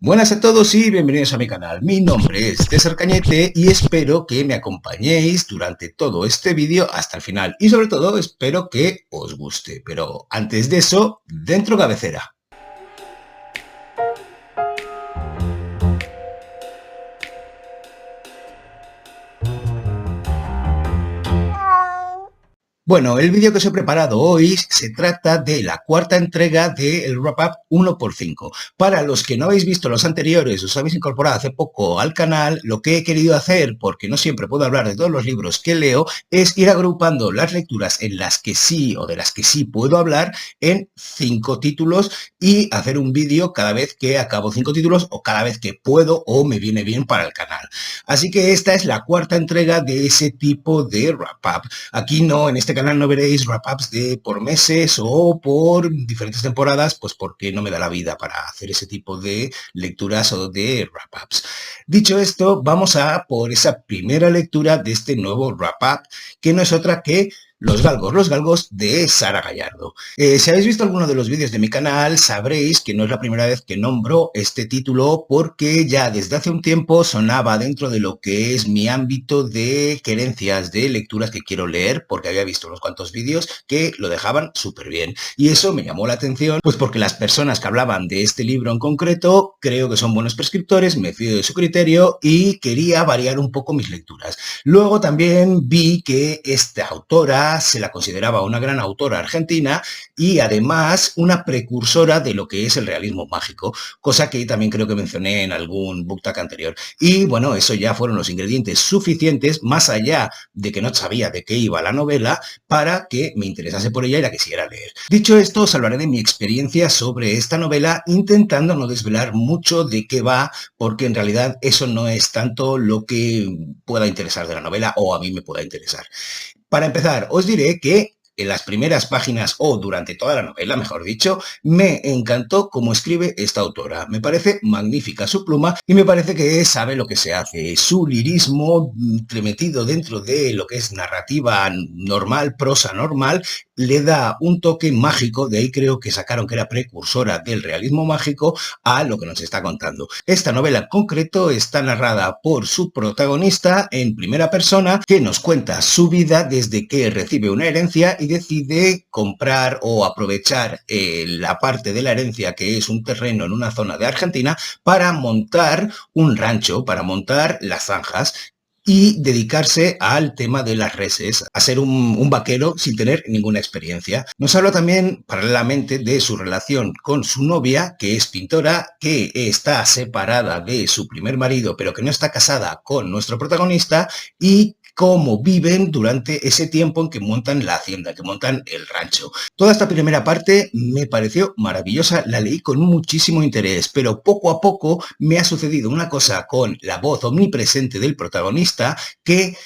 Buenas a todos y bienvenidos a mi canal. Mi nombre es César Cañete y espero que me acompañéis durante todo este vídeo hasta el final. Y sobre todo espero que os guste. Pero antes de eso, dentro cabecera. Bueno, el vídeo que os he preparado hoy se trata de la cuarta entrega del Wrap-Up 1×5. Para los que no habéis visto los anteriores, os habéis incorporado hace poco al canal, lo que he querido hacer, porque no siempre puedo hablar de todos los libros que leo, es ir agrupando las lecturas en las que sí o de las que sí puedo hablar en 5 títulos y hacer un vídeo cada vez que acabo 5 títulos o cada vez que puedo o me viene bien para el canal. Así que esta es la cuarta entrega de ese tipo de Wrap-Up. Aquí no, en este canal no veréis wrap-ups de por meses o por diferentes temporadas, pues porque no me da la vida para hacer ese tipo de lecturas o de wrap-ups. Dicho esto, vamos a por esa primera lectura de este nuevo wrap-up, que no es otra que Los Galgos de Sara Gallardo. Si habéis visto alguno de los vídeos de mi canal, sabréis que no es la primera vez que nombro este título porque ya desde hace un tiempo sonaba dentro de lo que es mi ámbito de querencias de lecturas que quiero leer, porque había visto unos cuantos vídeos que lo dejaban súper bien. Y eso me llamó la atención, pues porque las personas que hablaban de este libro en concreto creo que son buenos prescriptores, me fío de su criterio y quería variar un poco mis lecturas. Luego también vi que esta autora se la consideraba una gran autora argentina y además una precursora de lo que es el realismo mágico, cosa que también creo que mencioné en algún BookTag anterior. Y bueno, eso ya fueron los ingredientes suficientes, más allá de que no sabía de qué iba la novela, para que me interesase por ella y la quisiera leer. Dicho esto, os hablaré de mi experiencia sobre esta novela, intentando no desvelar mucho de qué va, porque en realidad eso no es tanto lo que pueda interesar de la novela o a mí me pueda interesar. Para empezar, os diré que en las primeras páginas o durante toda la novela, mejor dicho, me encantó cómo escribe esta autora. Me parece magnífica su pluma y me parece que sabe lo que se hace. Su lirismo metido dentro de lo que es narrativa normal, prosa normal, le da un toque mágico, de ahí creo que sacaron que era precursora del realismo mágico a lo que nos está contando. Esta novela en concreto está narrada por su protagonista en primera persona, que nos cuenta su vida desde que recibe una herencia y decide comprar o aprovechar la parte de la herencia que es un terreno en una zona de Argentina para montar un rancho, para montar las zanjas y dedicarse al tema de las reses, a ser un vaquero sin tener ninguna experiencia. Nos habla también paralelamente de su relación con su novia, que es pintora, que está separada de su primer marido, pero que no está casada con nuestro protagonista, y cómo viven durante ese tiempo en que montan la hacienda, que montan el rancho. Toda esta primera parte me pareció maravillosa, la leí con muchísimo interés, pero poco a poco me ha sucedido una cosa con la voz omnipresente del protagonista que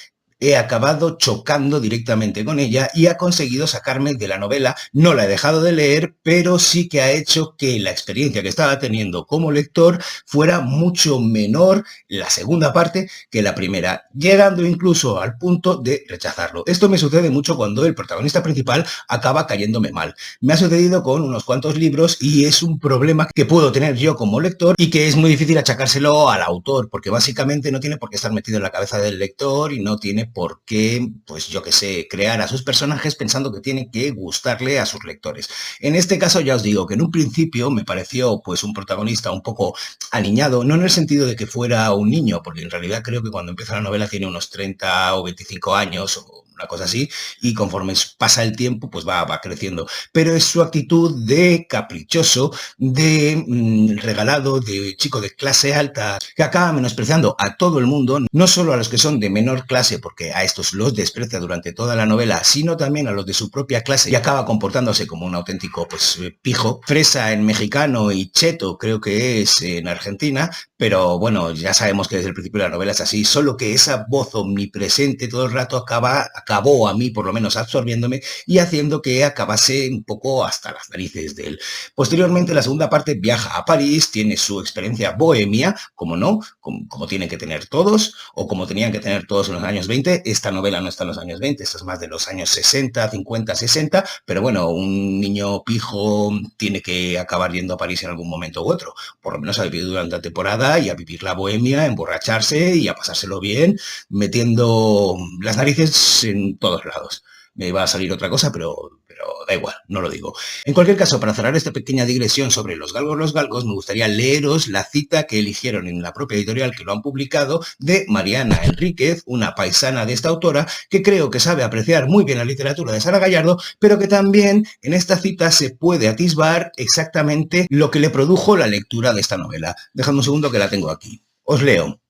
he acabado chocando directamente con ella y ha conseguido sacarme de la novela. No la he dejado de leer, pero sí que ha hecho que la experiencia que estaba teniendo como lector fuera mucho menor la segunda parte que la primera, llegando incluso al punto de rechazarlo. Esto me sucede mucho cuando el protagonista principal acaba cayéndome mal. Me ha sucedido con unos cuantos libros y es un problema que puedo tener yo como lector y que es muy difícil achacárselo al autor, porque básicamente no tiene por qué estar metido en la cabeza del lector y no tiene por qué, pues yo que sé, crear a sus personajes pensando que tiene que gustarle a sus lectores. En este caso ya os digo que en un principio me pareció pues un protagonista un poco aniñado, no en el sentido de que fuera un niño, porque en realidad creo que cuando empieza la novela tiene unos 30 o 25 años o una cosa así, y conforme pasa el tiempo pues va creciendo, pero es su actitud de caprichoso, de regalado, de chico de clase alta, que acaba menospreciando a todo el mundo, no solo a los que son de menor clase, porque a estos los desprecia durante toda la novela, sino también a los de su propia clase y acaba comportándose como un auténtico pues pijo, fresa en mexicano y cheto creo que es en Argentina, pero bueno, ya sabemos que desde el principio de la novela es así, solo que esa voz omnipresente todo el rato acaba acabó a mí por lo menos absorbiéndome y haciendo que acabase un poco hasta las narices de él. Posteriormente, la segunda parte viaja a París, tiene su experiencia bohemia, como no, como tienen que tener todos, o como tenían que tener todos en los años 20. Esta novela no está en los años 20, esta es más de los años 60, 50, 60, pero bueno, un niño pijo tiene que acabar yendo a París en algún momento u otro, por lo menos a vivir durante la temporada y a vivir la bohemia, a emborracharse y a pasárselo bien, metiendo las narices en todos lados. Me iba a salir otra cosa, pero da igual, no lo digo. En cualquier caso, para cerrar esta pequeña digresión sobre los galgos, me gustaría leeros la cita que eligieron en la propia editorial que lo han publicado de Mariana Enríquez, una paisana de esta autora, que creo que sabe apreciar muy bien la literatura de Sara Gallardo, pero que también en esta cita se puede atisbar exactamente lo que le produjo la lectura de esta novela. Dejadme un segundo que la tengo aquí. Os leo.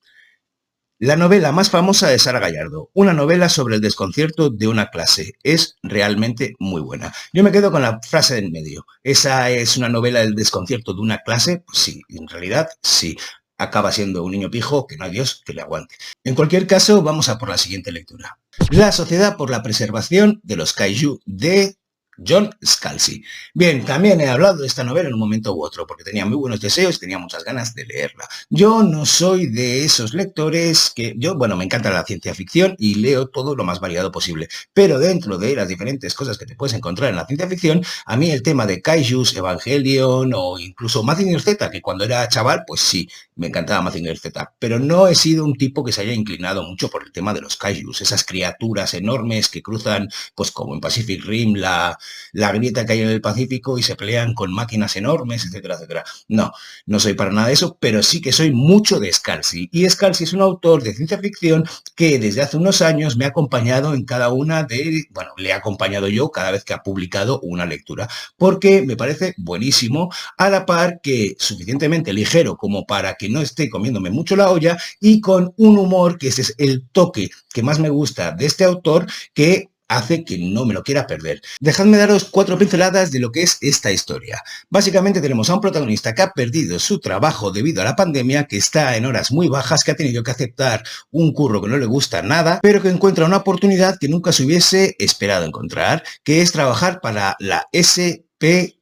La novela más famosa de Sara Gallardo, una novela sobre el desconcierto de una clase. Es realmente muy buena. Yo me quedo con la frase en medio. ¿Esa es una novela del desconcierto de una clase? Pues sí, en realidad sí. Acaba siendo un niño pijo que no hay Dios que le aguante. En cualquier caso, vamos a por la siguiente lectura. La Sociedad por la Preservación de los Kaiju de John Scalzi. Bien, también he hablado de esta novela en un momento u otro, porque tenía muy buenos deseos y tenía muchas ganas de leerla. Yo no soy de esos lectores que... Bueno, me encanta la ciencia ficción y leo todo lo más variado posible, pero dentro de las diferentes cosas que te puedes encontrar en la ciencia ficción, a mí el tema de Kaijus, Evangelion o incluso Mazinger Z, que cuando era chaval, pues sí, me encantaba Mazinger Z, pero no he sido un tipo que se haya inclinado mucho por el tema de los Kaijus, esas criaturas enormes que cruzan, pues como en Pacific Rim, la grieta que hay en el Pacífico y se pelean con máquinas enormes, etcétera, etcétera. No, no soy para nada de eso, pero sí que soy mucho de Scalzi. Y Scalzi es un autor de ciencia ficción que desde hace unos años me ha acompañado en cada una de... Bueno, le he acompañado yo cada vez que ha publicado una lectura, porque me parece buenísimo, a la par que suficientemente ligero como para que no esté comiéndome mucho la olla y con un humor que ese es el toque que más me gusta de este autor, que hace que no me lo quiera perder. Dejadme daros 4 pinceladas de lo que es esta historia. Básicamente tenemos a un protagonista que ha perdido su trabajo debido a la pandemia, que está en horas muy bajas, que ha tenido que aceptar un curro que no le gusta nada, pero que encuentra una oportunidad que nunca se hubiese esperado encontrar, que es trabajar para la SP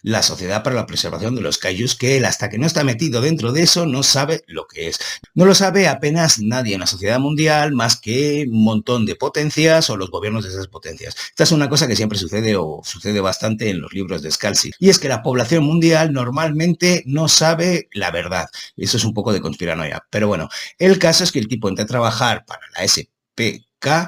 la Sociedad para la Preservación de los Kaijus, que él, hasta que no está metido dentro de eso, no sabe lo que es. No lo sabe apenas nadie en la sociedad mundial, más que un montón de potencias o los gobiernos de esas potencias. Esta es una cosa que siempre sucede o sucede bastante en los libros de Scalzi, y es que la población mundial normalmente no sabe la verdad. Eso es un poco de conspiranoia, pero bueno, el caso es que el tipo entra a trabajar para la SP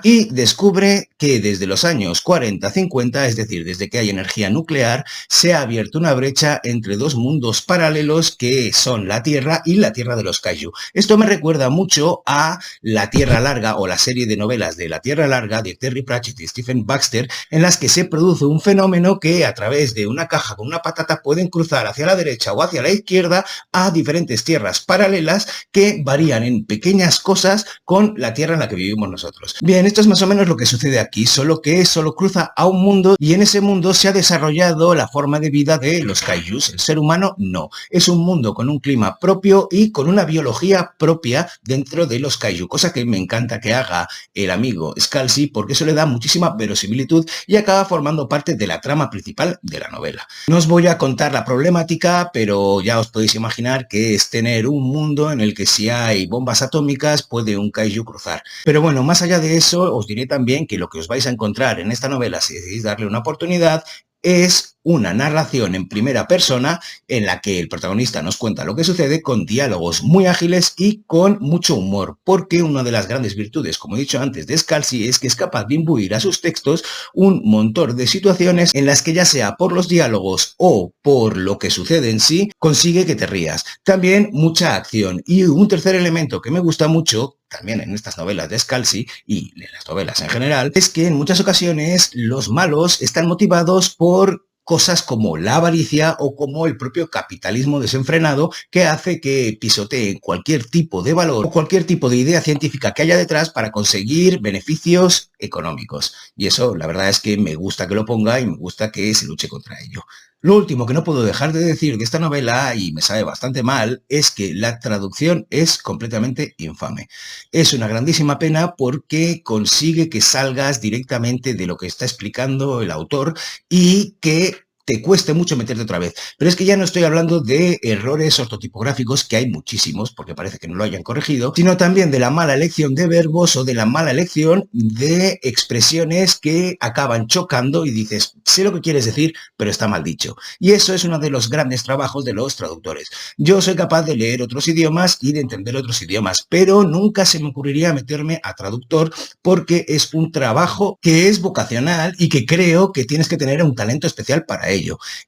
y descubre que desde los años 40-50, es decir, desde que hay energía nuclear, se ha abierto una brecha entre dos mundos paralelos que son la Tierra y la Tierra de los Kaiju. Esto me recuerda mucho a La Tierra Larga o la serie de novelas de La Tierra Larga de Terry Pratchett y Stephen Baxter, en las que se produce un fenómeno que a través de una caja con una patata pueden cruzar hacia la derecha o hacia la izquierda a diferentes tierras paralelas que varían en pequeñas cosas con la Tierra en la que vivimos nosotros. Bien, esto es más o menos lo que sucede aquí, solo que solo cruza a un mundo y en ese mundo se ha desarrollado la forma de vida de los kaijus. El ser humano no. Es un mundo con un clima propio y con una biología propia dentro de los kaiju, cosa que me encanta que haga el amigo Scalzi porque eso le da muchísima verosimilitud y acaba formando parte de la trama principal de la novela. No os voy a contar la problemática, pero ya os podéis imaginar que es tener un mundo en el que si hay bombas atómicas puede un kaiju cruzar. Pero bueno, más allá de eso, os diré también que lo que os vais a encontrar en esta novela, si decidís darle una oportunidad, es una narración en primera persona en la que el protagonista nos cuenta lo que sucede con diálogos muy ágiles y con mucho humor, porque una de las grandes virtudes, como he dicho antes, de Scalzi es que es capaz de imbuir a sus textos un montón de situaciones en las que ya sea por los diálogos o por lo que sucede en sí, consigue que te rías. También mucha acción. Y un tercer elemento que me gusta mucho, también en estas novelas de Scalzi y en las novelas en general, es que en muchas ocasiones los malos están motivados por cosas como la avaricia o como el propio capitalismo desenfrenado que hace que pisoteen cualquier tipo de valor o cualquier tipo de idea científica que haya detrás para conseguir beneficios económicos. Y eso la verdad es que me gusta que lo ponga y me gusta que se luche contra ello. Lo último que no puedo dejar de decir de esta novela, y me sabe bastante mal, es que la traducción es completamente infame. Es una grandísima pena porque consigue que salgas directamente de lo que está explicando el autor y que te cueste mucho meterte otra vez. Pero es que ya no estoy hablando de errores ortotipográficos, que hay muchísimos, porque parece que no lo hayan corregido, sino también de la mala elección de verbos o de la mala elección de expresiones que acaban chocando y dices, sé lo que quieres decir, pero está mal dicho. Y eso es uno de los grandes trabajos de los traductores. Yo soy capaz de leer otros idiomas y de entender otros idiomas, pero nunca se me ocurriría meterme a traductor porque es un trabajo que es vocacional y que creo que tienes que tener un talento especial para ello.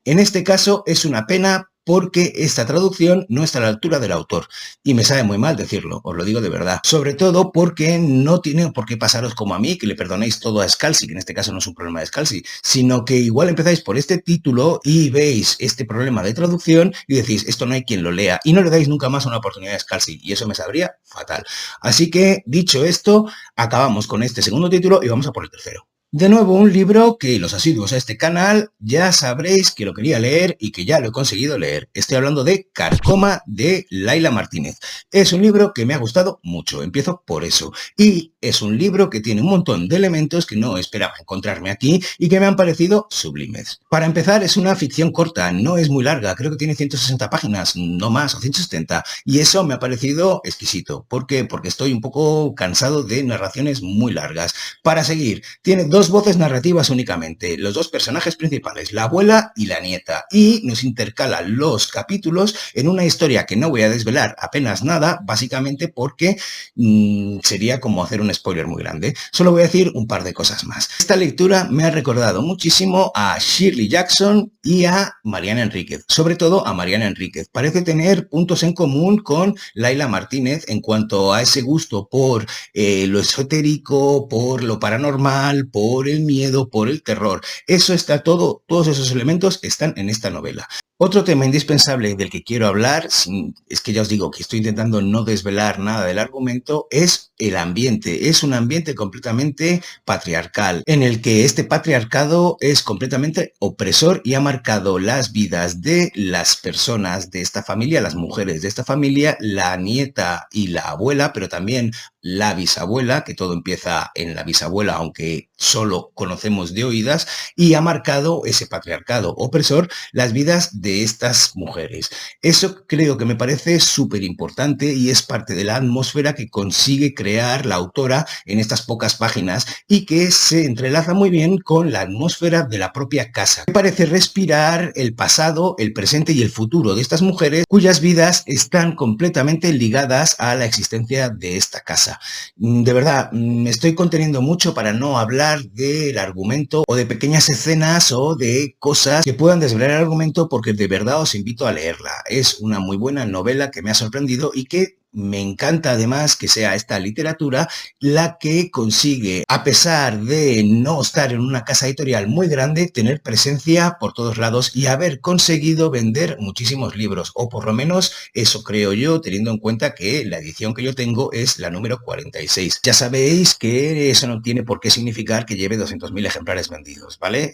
En este caso es una pena porque esta traducción no está a la altura del autor. Y me sabe muy mal decirlo, os lo digo de verdad. Sobre todo porque no tiene por qué pasaros como a mí, que le perdonéis todo a Scalzi, que en este caso no es un problema de Scalzi, sino que igual empezáis por este título y veis este problema de traducción y decís, esto no hay quien lo lea, y no le dais nunca más una oportunidad a Scalzi, y eso me sabría fatal. Así que, dicho esto, acabamos con este segundo título y vamos a por el tercero. De nuevo, un libro que los asiduos a este canal ya sabréis que lo quería leer y que ya lo he conseguido leer. Estoy hablando de Carcoma, de Laila Martínez. Es un libro que me ha gustado mucho, empiezo por eso. Y es un libro que tiene un montón de elementos que no esperaba encontrarme aquí y que me han parecido sublimes. Para empezar, es una ficción corta, no es muy larga, creo que tiene 160 páginas, no más, o 170. Y eso me ha parecido exquisito. ¿Por qué? Porque estoy un poco cansado de narraciones muy largas. Para seguir, tiene dos voces narrativas únicamente, los dos personajes principales, la abuela y la nieta, y nos intercala los capítulos en una historia que no voy a desvelar apenas nada, básicamente porque sería como hacer un spoiler muy grande. Solo voy a decir un par de cosas más. Esta lectura me ha recordado muchísimo a Shirley Jackson y a Mariana Enríquez, sobre todo a Mariana Enríquez. Parece tener puntos en común con Laila Martínez en cuanto a ese gusto por lo esotérico, por lo paranormal, por el miedo, por el terror. Eso está todo, todos esos elementos están en esta novela. Otro tema indispensable del que quiero hablar, es que ya os digo que estoy intentando no desvelar nada del argumento, es el ambiente. Es un ambiente completamente patriarcal, en el que este patriarcado es completamente opresor y ha marcado las vidas de las personas de esta familia, las mujeres de esta familia, la nieta y la abuela, pero también la bisabuela, que todo empieza en la bisabuela, aunque solo conocemos de oídas, y ha marcado ese patriarcado opresor las vidas de estas mujeres. Eso creo que me parece súper importante y es parte de la atmósfera que consigue crear la autora en estas pocas páginas y que se entrelaza muy bien con la atmósfera de la propia casa. Me parece respirar el pasado, el presente y el futuro de estas mujeres cuyas vidas están completamente ligadas a la existencia de esta casa. De verdad, me estoy conteniendo mucho para no hablar del argumento o de pequeñas escenas o de cosas que puedan desvelar el argumento porque de verdad os invito a leerla. Es una muy buena novela que me ha sorprendido y que me encanta además que sea esta literatura la que consigue, a pesar de no estar en una casa editorial muy grande, tener presencia por todos lados y haber conseguido vender muchísimos libros, o por lo menos eso creo yo, teniendo en cuenta que la edición que yo tengo es la número 46. Ya sabéis que eso no tiene por qué significar que lleve 200.000 ejemplares vendidos, ¿vale?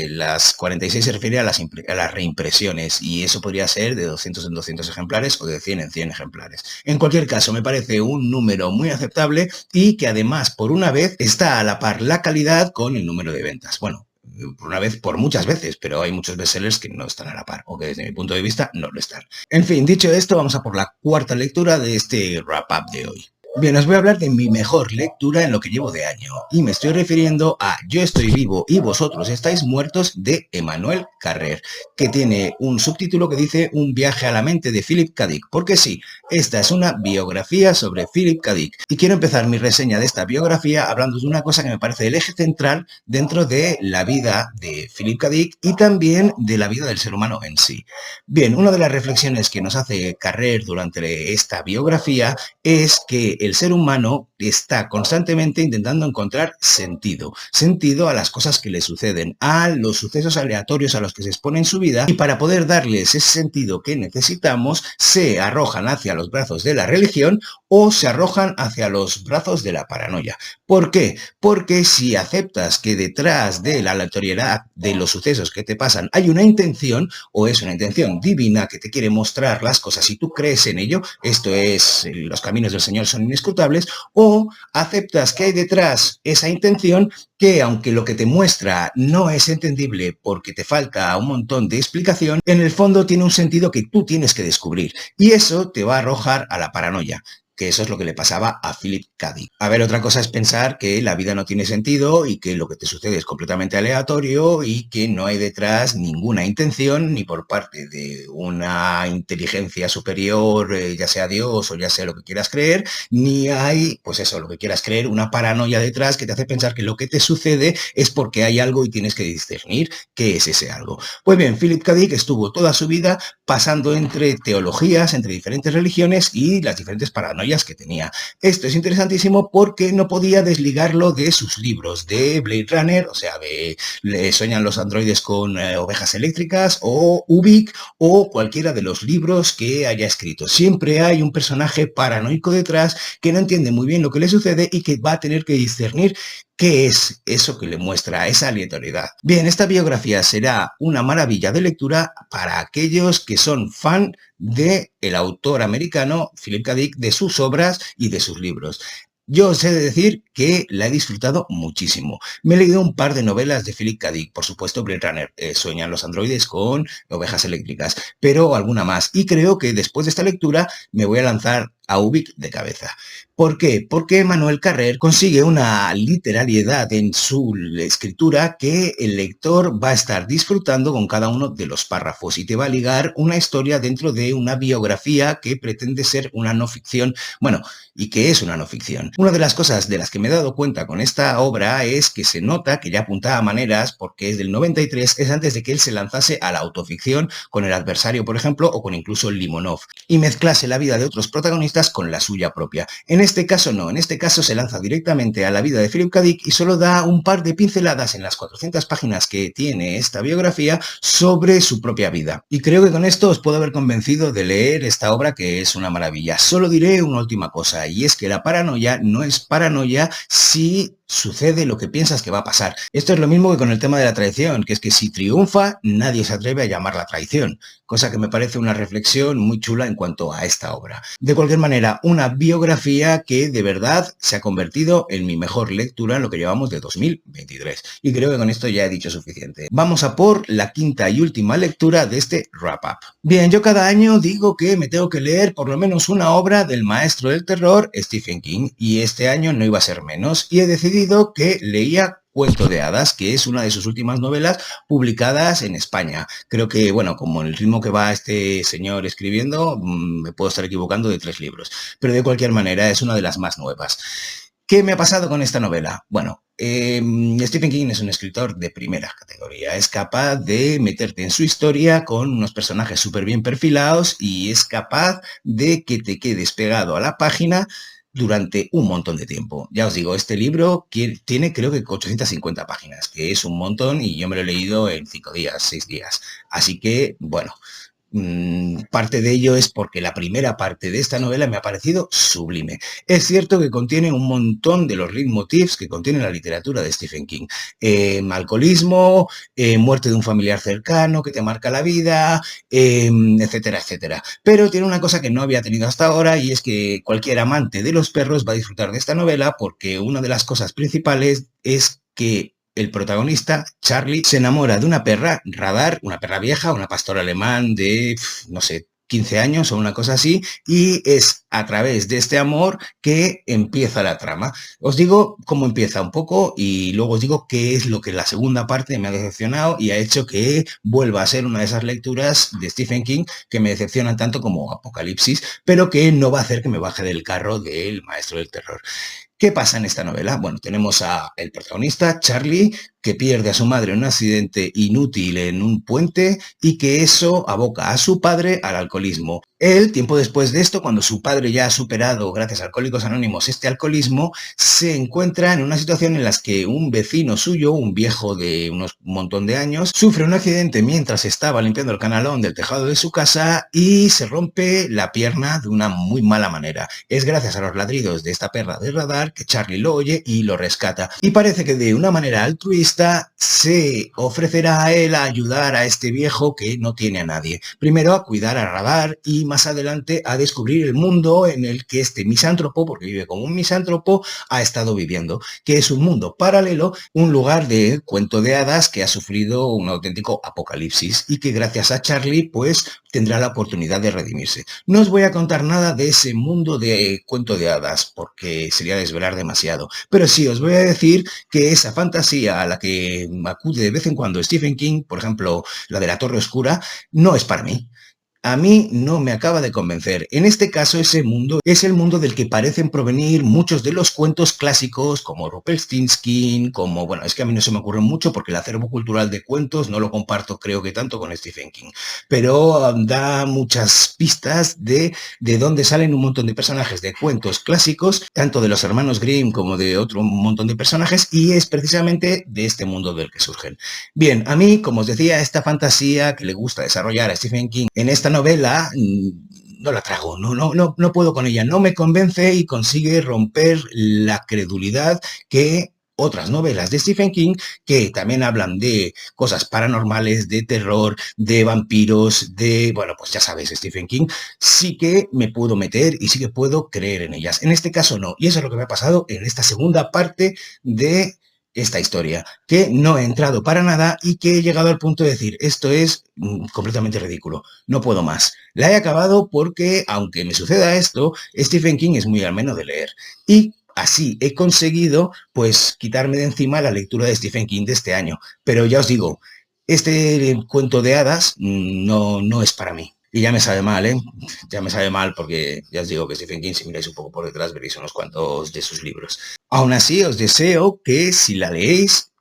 Las 46 se refiere a las reimpresiones y eso podría ser de 200 en 200 ejemplares o de 100 en 100 ejemplares. En cualquier caso, me parece un número muy aceptable y que además, por una vez, está a la par la calidad con el número de ventas. Bueno, por una vez, por muchas veces, pero hay muchos bestsellers que no están a la par, o que desde mi punto de vista no lo están. En fin, dicho esto, vamos a por la cuarta lectura de este wrap-up de hoy. Bien, os voy a hablar de mi mejor lectura en lo que llevo de año, y me estoy refiriendo a Yo estoy vivo y vosotros estáis muertos, de Emmanuel Carrer, que tiene un subtítulo que dice Un viaje a la mente de Philip K. Dick, porque sí, esta es una biografía sobre Philip K. Dick, y quiero empezar mi reseña de esta biografía hablando de una cosa que me parece el eje central dentro de la vida de Philip K. Dick y también de la vida del ser humano en sí. Bien, una de las reflexiones que nos hace Carrer durante esta biografía es que el ser humano está constantemente intentando encontrar sentido a las cosas que le suceden, a los sucesos aleatorios a los que se expone en su vida, y para poder darles ese sentido que necesitamos, se arrojan hacia los brazos de la religión o se arrojan hacia los brazos de la paranoia. ¿Por qué? Porque si aceptas que detrás de la aleatoriedad de los sucesos que te pasan hay una intención, o es una intención divina que te quiere mostrar las cosas y tú crees en ello, esto es, los caminos del Señor son inescrutables, o aceptas que hay detrás esa intención que, aunque lo que te muestra no es entendible porque te falta un montón de explicación, en el fondo tiene un sentido que tú tienes que descubrir, y eso te va a arrojar a la paranoia, que eso es lo que le pasaba a Philip K. Dick. A ver, otra cosa es pensar que la vida no tiene sentido y que lo que te sucede es completamente aleatorio y que no hay detrás ninguna intención ni por parte de una inteligencia superior, ya sea Dios o ya sea lo que quieras creer, ni hay, pues eso, lo que quieras creer, una paranoia detrás que te hace pensar que lo que te sucede es porque hay algo y tienes que discernir qué es ese algo. Pues bien, Philip K. Dick estuvo toda su vida pasando entre teologías, entre diferentes religiones y las diferentes paranoias que tenía. Esto es interesantísimo porque no podía desligarlo de sus libros, de Blade Runner, o sea, de Le sueñan los androides con ovejas eléctricas, o Ubik, o cualquiera de los libros que haya escrito. Siempre hay un personaje paranoico detrás que no entiende muy bien lo que le sucede y que va a tener que discernir ¿qué es eso que le muestra esa aleatoriedad? Bien, esta biografía será una maravilla de lectura para aquellos que son fan del autor americano Philip K. Dick, de sus obras y de sus libros. Yo os he de decir que la he disfrutado muchísimo. Me he leído un par de novelas de Philip K. Dick, por supuesto Blade Runner, sueñan los androides con ovejas eléctricas, pero alguna más. Y creo que después de esta lectura me voy a lanzar a Ubik de cabeza. ¿Por qué? Porque Manuel Carrer consigue una literariedad en su escritura que el lector va a estar disfrutando con cada uno de los párrafos y te va a ligar una historia dentro de una biografía que pretende ser una no ficción, bueno, y que es una no ficción. Una de las cosas de las que me he dado cuenta con esta obra es que se nota que ya apuntaba maneras, porque es del 93, es antes de que él se lanzase a la autoficción con El adversario, por ejemplo, o con incluso Limonov, y mezclase la vida de otros protagonistas con la suya propia. En este caso no, en este caso se lanza directamente a la vida de Philip K. Dick y solo da un par de pinceladas en las 400 páginas que tiene esta biografía sobre su propia vida. Y creo que con esto os puedo haber convencido de leer esta obra, que es una maravilla. Solo diré una última cosa, y es que la paranoia no es paranoia si sucede lo que piensas que va a pasar. Esto es lo mismo que con el tema de la traición, que es que si triunfa, nadie se atreve a llamarla traición, cosa que me parece una reflexión muy chula en cuanto a esta obra. De cualquier manera, una biografía que de verdad se ha convertido en mi mejor lectura en lo que llevamos de 2023. Y creo que con esto ya he dicho suficiente. Vamos a por la quinta y última lectura de este wrap-up. Bien, yo cada año digo que me tengo que leer por lo menos una obra del maestro del terror, Stephen King, y este año no iba a ser menos, y he decidido que leía Cuento de hadas, que es una de sus últimas novelas publicadas en España. Creo que, bueno, como en el ritmo que va este señor escribiendo, me puedo estar equivocando de 3 libros, pero de cualquier manera es una de las más nuevas. ¿Qué me ha pasado con esta novela? Bueno, Stephen King es un escritor de primera categoría, es capaz de meterte en su historia con unos personajes súper bien perfilados y es capaz de que te quedes pegado a la página durante un montón de tiempo. Ya os digo, este libro tiene creo que 850 páginas, que es un montón y yo me lo he leído en 5 días, 6 días. Así que, bueno, parte de ello es porque la primera parte de esta novela me ha parecido sublime. Es cierto que contiene un montón de los leitmotivs que contiene la literatura de Stephen King. Alcoholismo, muerte de un familiar cercano que te marca la vida, etcétera, etcétera. Pero tiene una cosa que no había tenido hasta ahora, y es que cualquier amante de los perros va a disfrutar de esta novela, porque una de las cosas principales es que el protagonista, Charlie, se enamora de una perra radar, una perra vieja, una pastora alemán de, no sé, 15 años o una cosa así, y es a través de este amor que empieza la trama. Os digo cómo empieza un poco y luego os digo qué es lo que la segunda parte me ha decepcionado y ha hecho que vuelva a ser una de esas lecturas de Stephen King que me decepcionan tanto como Apocalipsis, pero que no va a hacer que me baje del carro del maestro del terror. ¿Qué pasa en esta novela? Bueno, tenemos a el protagonista, Charlie, que pierde a su madre en un accidente inútil en un puente y que eso aboca a su padre al alcoholismo. Él, tiempo después de esto, cuando su padre ya ha superado, gracias a Alcohólicos Anónimos, este alcoholismo, se encuentra en una situación en la que un vecino suyo, un viejo de unos montón de años, sufre un accidente mientras estaba limpiando el canalón del tejado de su casa y se rompe la pierna de una muy mala manera. Es gracias a los ladridos de esta perra de radar que Charlie lo oye y lo rescata. Y parece que de una manera altruista se ofrecerá a él a ayudar a este viejo que no tiene a nadie. Primero a cuidar a radar y más adelante a descubrir el mundo en el que este misántropo, porque vive como un misántropo, ha estado viviendo, que es un mundo paralelo, un lugar de cuento de hadas que ha sufrido un auténtico apocalipsis y que gracias a Charlie pues tendrá la oportunidad de redimirse. No os voy a contar nada de ese mundo de cuento de hadas porque sería desvelar demasiado, pero sí os voy a decir que esa fantasía a la que acude de vez en cuando Stephen King, por ejemplo la de la Torre Oscura, no es para mí. A mí no me acaba de convencer. En este caso, ese mundo es el mundo del que parecen provenir muchos de los cuentos clásicos, como Rumpelstiltskin, como, bueno, es que a mí no se me ocurre mucho porque el acervo cultural de cuentos no lo comparto, creo que tanto con Stephen King, pero da muchas pistas de dónde salen un montón de personajes de cuentos clásicos, tanto de los hermanos Grimm como de otro montón de personajes, y es precisamente de este mundo del que surgen. Bien, a mí, como os decía, esta fantasía que le gusta desarrollar a Stephen King en esta novela no la trago, no puedo con ella, no me convence y consigue romper la credulidad que otras novelas de Stephen King que también hablan de cosas paranormales, de terror, de vampiros, de, bueno, pues ya sabes, Stephen King, sí que me puedo meter y sí que puedo creer en ellas. En este caso no, y eso es lo que me ha pasado en esta segunda parte de esta historia, que no he entrado para nada y que he llegado al punto de decir, esto es completamente ridículo, no puedo más. La he acabado porque, aunque me suceda esto, Stephen King es muy ameno de leer. Y así he conseguido, pues, quitarme de encima la lectura de Stephen King de este año. Pero ya os digo, este cuento de hadas no es para mí. Y ya me sabe mal, ¿eh? Ya me sabe mal porque ya os digo que Stephen King, si miráis un poco por detrás, veréis unos cuantos de sus libros. Aún así, os deseo que si la leéis,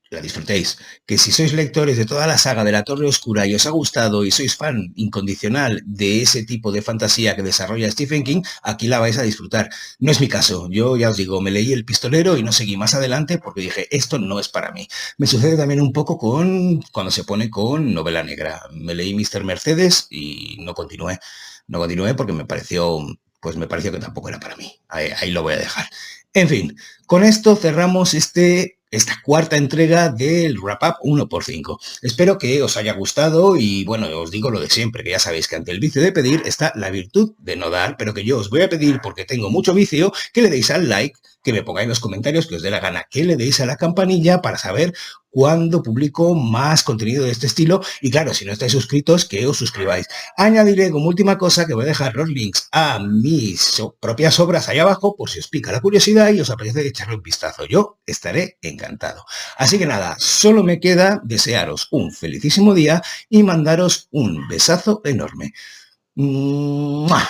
la disfrutéis. Que si sois lectores de toda la saga de la Torre Oscura y os ha gustado y sois fan incondicional de ese tipo de fantasía que desarrolla Stephen King, aquí la vais a disfrutar. No es mi caso. Yo ya os digo, me leí El Pistolero y no seguí más adelante porque dije, esto no es para mí. Me sucede también un poco con cuando se pone con novela negra. Me leí Mr. Mercedes y no continué. No continué porque me pareció que tampoco era para mí. Ahí lo voy a dejar. En fin, con esto cerramos esta cuarta entrega del Wrap Up 1x5. Espero que os haya gustado y bueno, os digo lo de siempre, que ya sabéis que ante el vicio de pedir está la virtud de no dar, pero que yo os voy a pedir porque tengo mucho vicio, que le deis al like, que me pongáis en los comentarios que os dé la gana, que le deis a la campanilla para saber cuándo publico más contenido de este estilo y claro, si no estáis suscritos, que os suscribáis. Añadiré como última cosa que voy a dejar los links a mis propias obras ahí abajo por si os pica la curiosidad y os apetece echarle un vistazo. Yo estaré encantado. Así que nada, solo me queda desearos un felicísimo día y mandaros un besazo enorme. ¡Mua!